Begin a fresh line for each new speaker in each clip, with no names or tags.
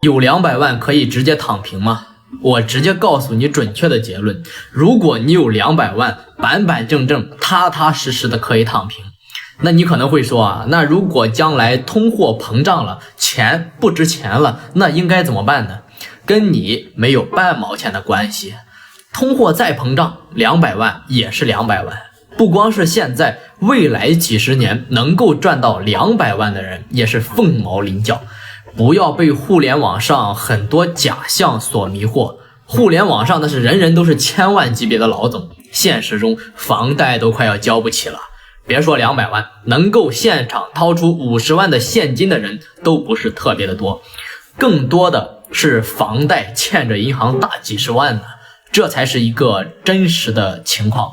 有200萬可以直接躺平嗎？我直接告訴你準確的結論，如果你有200萬，板板正正、踏踏實實的可以躺平。那你可能會說啊，那如果將來通貨膨脹了，錢不值錢了，那應該怎麼辦呢？跟你沒有半毛錢的關係。通貨再膨脹，200萬也是200萬。不光是現在，未來幾十年能夠賺到200萬的人也是凤毛麟角。不要被互聯網上很多假象所迷惑。互聯網上的是人人都是千萬級別的老總，現實中房貸都快要交不起了。別說200萬，能夠現場掏出50萬的現金的人都不是特別的多，更多的是房貸欠着銀行大幾十萬呢，這才是一個真實的情況。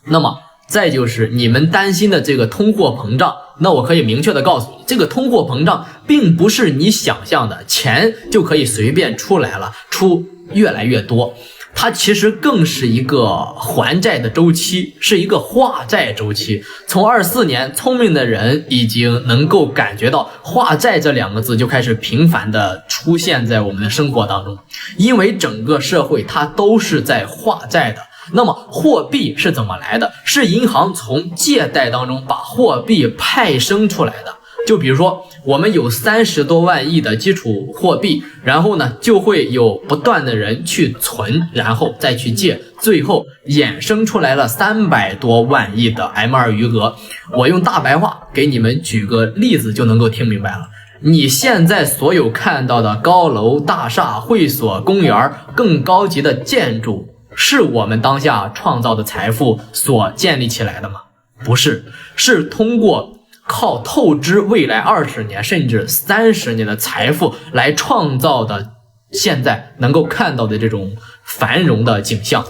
那麼再就是你們担心的这個通貨膨脹，那我可以明確的告訴你，這個通貨膨脹並不是你想象的錢就可以隨便出來了，出越來越多。它其實更是一個還債的周期，是一個化債周期。從24年，聰明的人已經能夠感覺到化債這2個字就開始頻繁的出現在我們的生活當中，因為整個社會它都是在化債的。那麼貨幣是怎麼來的？是銀行從借貸當中把貨幣派生出来的。就比如說我們有30多萬億的基礎貨幣，然後呢就會有不斷的人去存，然後再去借，最後衍生出來了300多萬億的 M2 餘額。我用大白話給你們舉個例子就能夠听明白了。你現在所有看到的高樓大廈、會所、公園、更高級的建築，是我們當下創造的財富所建立起來的嗎？不是，是通過靠透支未來20年甚至30年的財富來創造的現在能夠看到的這種繁榮的景象。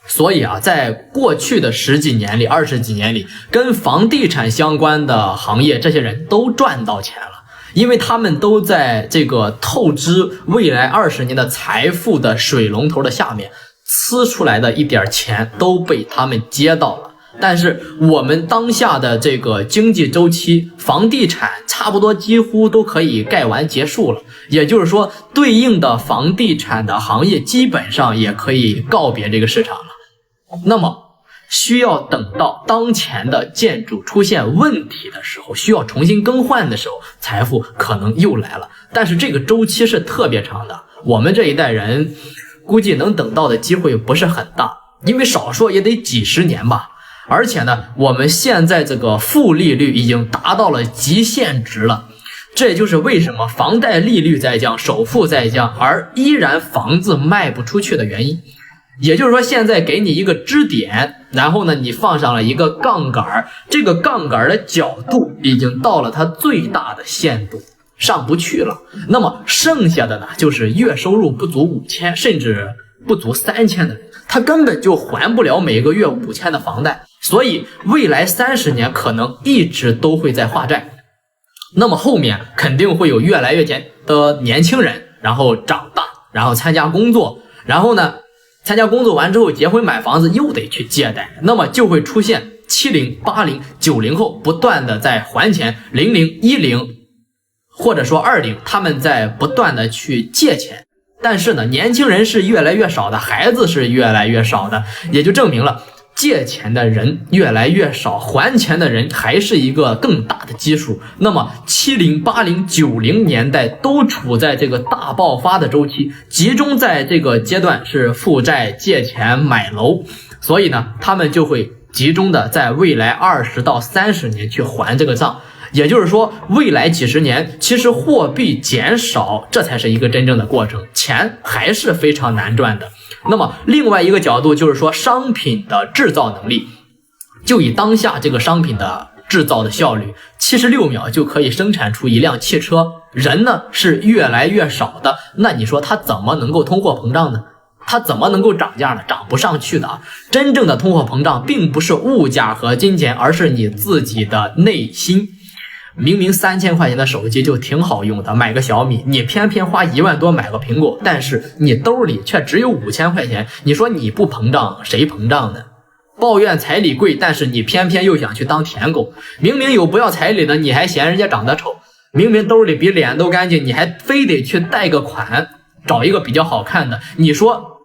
所以啊，在過去的10幾年裡、20幾年裡，跟房地產相關的行業，這些人都賺到錢了，因為他們都在這個透支未來20年的財富的水龍頭的下面，呲出來的一點錢都被他們接到了。但是我們當下的這個經濟周期，房地產差不多幾乎都可以蓋完結束了，也就是說對應的房地產的行業基本上也可以告別這個市場了。那麼需要等到當前的建築出現問題的時候，需要重新更換的時候，財富可能又來了。但是這個周期是特別長的，我們這一代人估計能等到的機會不是很大，因為少說也得幾十年吧。而且呢，我們現在這個負利率已經達到了極限值了，這也就是為什麼房貸利率在降，首付在降，而依然房子賣不出去的原因。也就是说，现在给你一個支點，然後呢，你放上了一個槓桿，這個槓桿的角度已經到了它最大的限度，上不去了。那麼剩下的呢，就是月收入不足5000，甚至不足3000的人，他根本就還不了每個月5000的房貸，所以未來30年可能一直都會在化債。那麼後面肯定會有越來越的年輕人，然後長大，然後參加工作，然後呢，參加工作完之後結婚買房子又得去借貸，那麼就會出現70、80、90後不斷的在還錢，00、10或者說20，他們在不斷的去借錢。但是呢，年輕人是越來越少的，孩子是越來越少的，也就證明了借錢的人越来越少，還錢的人還是一個更大的基數。那麼70、80、90年代都處在這個大爆發的周期，集中在這個階段是負債、借錢、買樓，所以呢，他們就會集中的在未來20到30年去還這個賬。也就是說，未來幾十年其實貨幣減少，這才是一個真正的過程，錢還是非常難賺的。那麼另外一個角度就是說，商品的制造能力，就以當下这個商品的制造的效率，76秒就可以生產出一輛汽車，人呢是越來越少的，那你說它怎麼能夠通貨膨脹呢？它怎麼能夠漲價呢？漲不上去的啊！真正的通貨膨脹並不是物價和金錢，而是你自己的內心。明明3000塊錢的手機就挺好用的，買個小米，你偏偏花1萬多買個蘋果，但是你兜裡卻只有5000塊錢，你說你不膨脹，誰膨脹呢？抱怨彩禮貴，但是你偏偏又想去當舔狗，明明有不要彩禮的，你還嫌人家長得醜，明明兜裡比臉都乾淨，你還非得去貸个款，找一個比較好看的，你說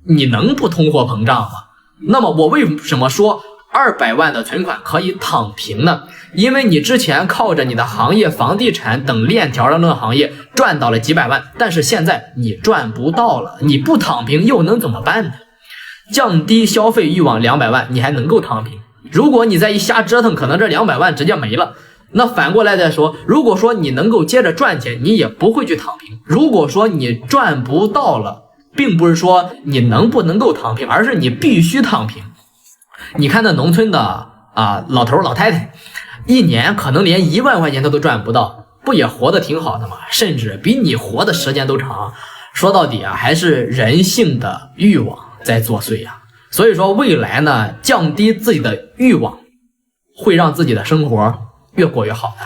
你能不通貨膨脹嗎？那麼我為什麼說200萬的存款可以躺平呢？因為你之前靠着你的行業、房地產等鏈條當中的行業賺到了幾百萬，但是現在你賺不到了，你不躺平又能怎麼辦呢？降低消費慾望200萬，你還能夠躺平。如果你再一瞎折騰，可能這200萬直接沒了。那反過來再說，如果說你能夠接着賺錢，你也不會去躺平。如果說你賺不到了，並不是說你能不能夠躺平，而是你必須躺平。你看那農村的老頭老太太，一年可能連1萬塊錢他都賺不到，不也活得挺好的嗎？甚至比你活的時間都長。說到底還是人性的慾望在作祟呀。所以說未來呢，降低自己的慾望，會讓自己的生活越過越好的。